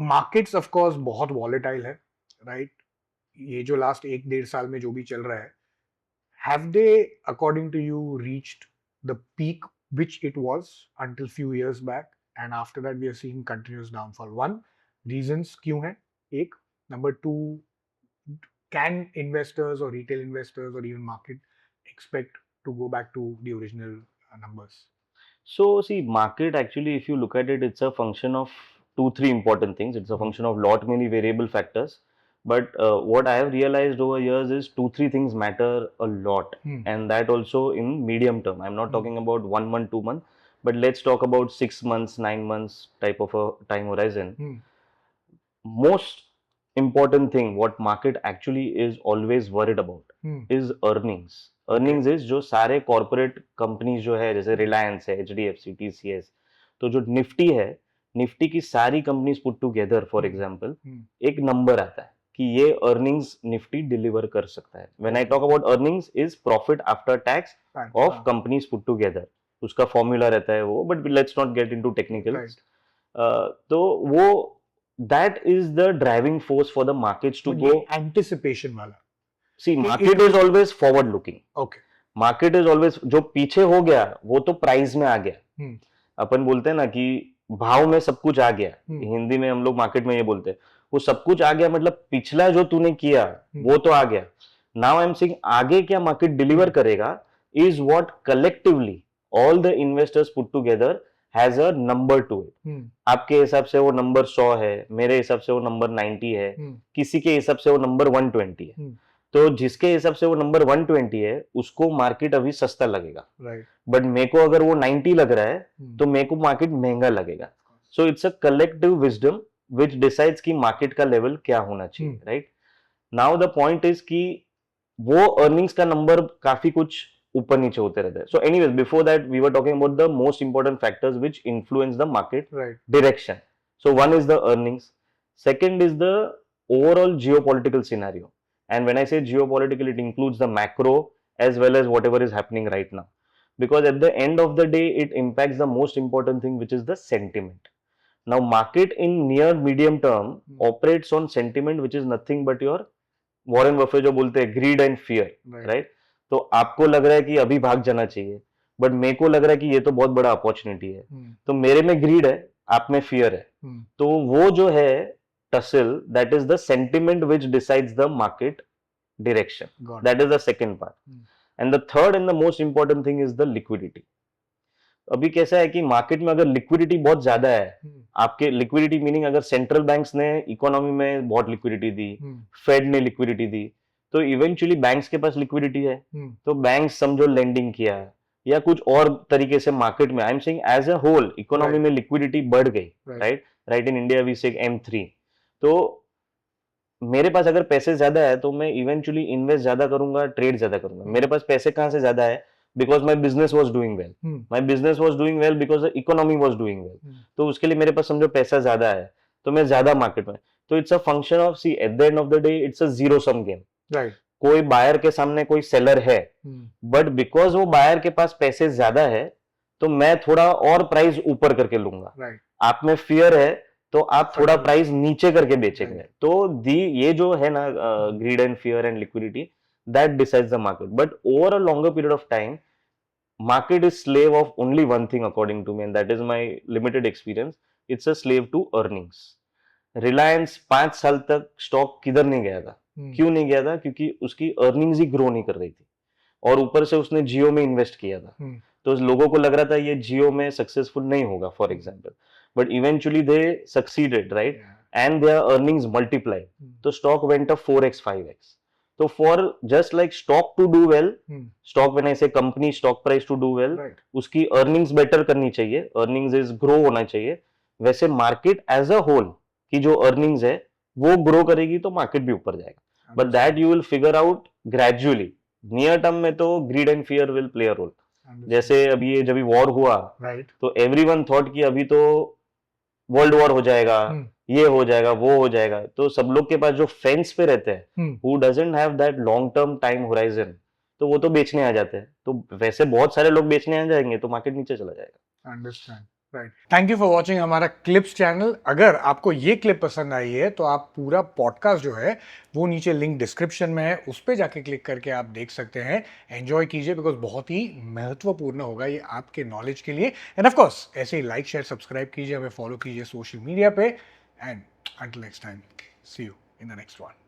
Markets of course बहुत volatile है, right? ये जो लास्ट 1-1.5 साल में जो भी चल रहा है, have they, according to you, reached the peak which it was until few years back, and after that we are seeing continuous downfall? One, reasons क्यों है? एक. Number two, can investors or retail investors or even market expect to go back to the original numbers? So see, market actually, if you look at it, it's a function of two, three important things. It's a function of lot many variable factors. But what I have realized over years is two, three things matter a lot, and that also in medium term. I'm not talking about 1 month, 2 months, but let's talk about 6 months, 9 months type of a time horizon. Most important thing what market actually is always worried about is earnings. Earnings is जो सारे corporate companies जो है, जैसे Reliance है, HDFC, TCS, तो जो Nifty है, Nifty की सारी companies put together for example एक नंबर आता है कि ये अर्निंग्स निफ्टी डिलीवर कर सकता है. When I talk about earnings is profit after tax of companies put together. उसका फॉर्मूला रहता है वो, but let's not get into technicals. तो वो that is the driving force for the markets to go. Anticipation वाला. See, market is always forward looking. Okay. Market is always, जो पीछे हो गया वो तो प्राइस में आ गया. अपन बोलते हैं ना कि भाव में सब कुछ आ गया. हिंदी में हम लोग मार्केट में ये बोलते हैं, वो सब कुछ आ गया मतलब पिछला जो तूने किया वो तो आ गया. नाउ आई एम सेइंग आगे क्या मार्केट डिलीवर करेगा is what collectively all the investors put together has a number two it. आपके हिसाब से वो नंबर 100 है, मेरे हिसाब से वो नंबर 90 है, किसी के हिसाब से वो नंबर 120 है. तो जिसके हिसाब से वो नंबर 120 है उसको मार्केट अभी सस्ता लगेगा, बट मेरे को अगर वो 90 लग रहा है तो मेरे को मार्केट महंगा लगेगा. So it's a collective wisdom which decides कि मार्केट का लेवल क्या होना चाहिए. Right now the point is कि वो अर्निंग्स का नंबर काफी कुछ ऊपर नीचे होते रहते हैं. So anyways before that we were talking about the most important factors which influence the market direction. So one is the earnings, second is the overall geopolitical scenario. And when I say geopolitical, it includes the macro as well as whatever is happening right now. Because at the end of the day, it impacts the most important thing, which is the sentiment. Now, market in near medium term operates on sentiment, which is nothing but your Warren Buffett जो बोलते हैं greed and fear, right? तो आपको लग रहा है कि अभी भाग जाना चाहिए, बट मेरे को लग रहा है कि ये तो बहुत बड़ा अपॉर्चुनिटी है. तो मेरे में greed है, आप में fear है. तो वो जो है tussle, that is the sentiment which decides the market direction. That is the second part. And the third and the most important thing is the liquidity. अभी कैसा है कि मार्केट में अगर लिक्विडिटी बहुत ज्यादा है, आपके लिक्विडिटी मीनिंग अगर सेंट्रल बैंक्स ने इकोनॉमी में बहुत लिक्विडिटी दी, फेड ने लिक्विडिटी दी, तो इवेंचुअली बैंक्स के पास लिक्विडिटी है, तो बैंक्स समझो लेंडिंग किया या कुछ और तरीके से मार्केट में, I am saying as a whole economy में लिक्विडिटी बढ़ गई. राइट इन इंडिया वी से M3. तो मेरे पास अगर पैसे ज्यादा है तो मैं इवेंचुअली इन्वेस्ट ज्यादा करूंगा, ट्रेड ज्यादा करूंगा. मेरे पास पैसे कहां से ज्यादा है? Because my business was doing well. My business was doing well because the economy was doing well. तो उसके लिए मेरे पास समझो पैसा ज्यादा है तो मैं ज्यादा मार्केट में. तो it's a function of, see at the end of the day it's a zero sum game. कोई बायर के सामने कोई सेलर है, बट बिकॉज वो बायर के पास पैसे ज्यादा है तो मैं थोड़ा और प्राइस ऊपर करके लूंगा. आप में फियर है तो आप थोड़ा प्राइस नीचे करके बेचेंगे. तो ये जो है ना greed and fear and liquidity, that decides the market. But over a longer period of time market is slave of only one thing according to me, and that is my limited experience. It's a slave to earnings. Reliance 5 साल तक stock किधर नहीं गया था. क्यों नहीं गया था? क्योंकि उसकी अर्निंग्स ही ग्रो नहीं कर रही थी, और ऊपर से उसने जियो में इन्वेस्ट किया था. तो लोगों को लग रहा था ये जियो में सक्सेसफुल नहीं होगा for example, but eventually they succeeded, right? And their earnings multiplied. So stock went up 4x, 5x. So for just like stock to do well, stock when I say company stock price to do well, उसकी earnings better करनी चाहिए, earnings is grow होना चाहिए. वैसे market as a whole की जो earnings है वो grow करेगी तो market भी ऊपर जाएगा. But that you will figure out gradually. Near term में तो greed and fear will play a role. जैसे अभी ये जब वॉर हुआ, तो एवरीवन थॉट कि अभी तो वर्ल्ड वॉर हो जाएगा, ये हो जाएगा, वो हो जाएगा. तो सब लोग के पास जो फेंस पे रहते हैं, who doesn't have that long term time horizon, तो वो तो बेचने आ जाते हैं. तो वैसे बहुत सारे लोग बेचने आ जाएंगे तो मार्केट नीचे चला जाएगा. Understand. Right, thank you for watching हमारा क्लिप्स चैनल। अगर आपको ये क्लिप पसंद आई है तो आप पूरा पॉडकास्ट जो है वो नीचे लिंक डिस्क्रिप्शन में है, उस पर जाके क्लिक करके आप देख सकते हैं। एंजॉय कीजिए, बिकॉज बहुत ही महत्वपूर्ण होगा ये आपके नॉलेज के लिए। एंड ऑफ कोर्स ऐसे ही लाइक शेयर सब्सक्राइब कीजिए, हमें फॉलो कीजिए सोशल मीडिया पे। And until next time, see you in the next one.